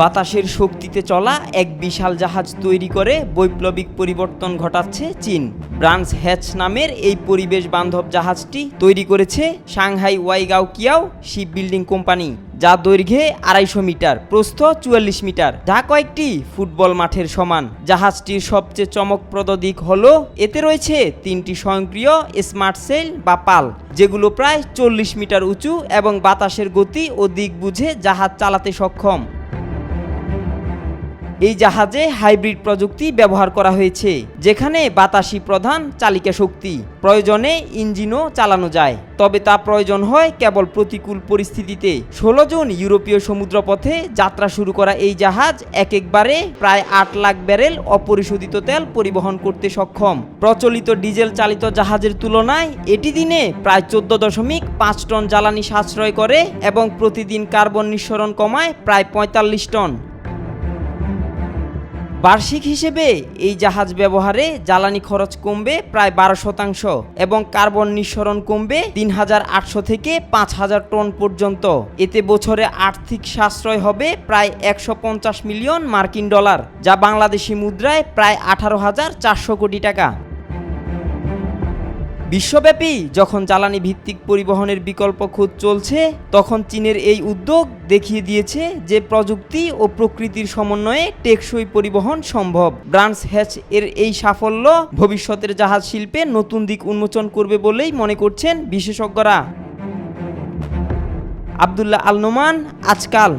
বাতাসের শক্তিতে চলা এক বিশাল জাহাজ তৈরি করে বৈপ্লবিক পরিবর্তন ঘটাচ্ছে চীন। ব্রান্স হ্যাচ নামের এই পরিবেশ বান্ধব জাহাজটি তৈরি করেছে সাংহাই ওয়াইগাওকিয়াও শিপ বিল্ডিং কোম্পানি, যা দৈর্ঘ্যে 250 মিটার, প্রস্থ 44 মিটার, যা কয়েকটি ফুটবল মাঠের সমান। জাহাজটির সবচেয়ে চমকপ্রদ দিক হল এতে রয়েছে 3টি স্বয়ংক্রিয় স্মার্ট সেল বা পাল, যেগুলো প্রায় 40 মিটার উঁচু এবং বাতাসের গতি ও দিক বুঝে জাহাজ চালাতে সক্ষম। এই জাহাজে হাইব্রিড প্রযুক্তি ব্যবহার করা হয়েছে, যেখানে বাতাসই প্রধান চালিকা শক্তি। প্রয়োজনে ইঞ্জিনও চালানো যায়, তবে তা প্রয়োজন হয় কেবল প্রতিকূল পরিস্থিতিতে। 16 জুন ইউরোপীয় সমুদ্রপথে যাত্রা শুরু করা এই জাহাজ একবারে প্রায় 8 লাখ ব্যারেল অপরিশোধিত তেল পরিবহন করতে সক্ষম। প্রচলিত ডিজেল চালিত জাহাজের তুলনায় এটি দিনে প্রায় 14.5 টন জ্বালানি সাশ্রয় করে এবং প্রতিদিন কার্বন নিঃসরণ কমায় প্রায় 45 টন। বার্ষিক হিসেবে এই জাহাজ ব্যবহারে জ্বালানি খরচ কমবে প্রায় 12% এবং কার্বন নিঃসরণ কমবে 3800 থেকে 5000 টন পর্যন্ত। এতে বছরে আর্থিক সাশ্রয় হবে প্রায় 150 মিলিয়ন মার্কিন ডলার, যা বাংলাদেশি মুদ্রায় প্রায় 18,400 কোটি টাকা। বিশ্বব্যাপী যখন জ্বালানি ভিত্তিক পরিবহনের বিকল্প খোঁজ চলছে, তখন চীনের এই উদ্যোগ দেখিয়ে দিয়েছে যে প্রযুক্তি ও প্রকৃতির সমন্বয়ে টেকসই পরিবহন সম্ভব। ব্রান্স হ্যাচ এর এই সাফল্য ভবিষ্যতের জাহাজ শিল্পে নতুন দিক উন্মোচন করবে বলেই মনে করছেন বিশেষজ্ঞরা। আব্দুল্লাহ আল নোমান, আজকাল।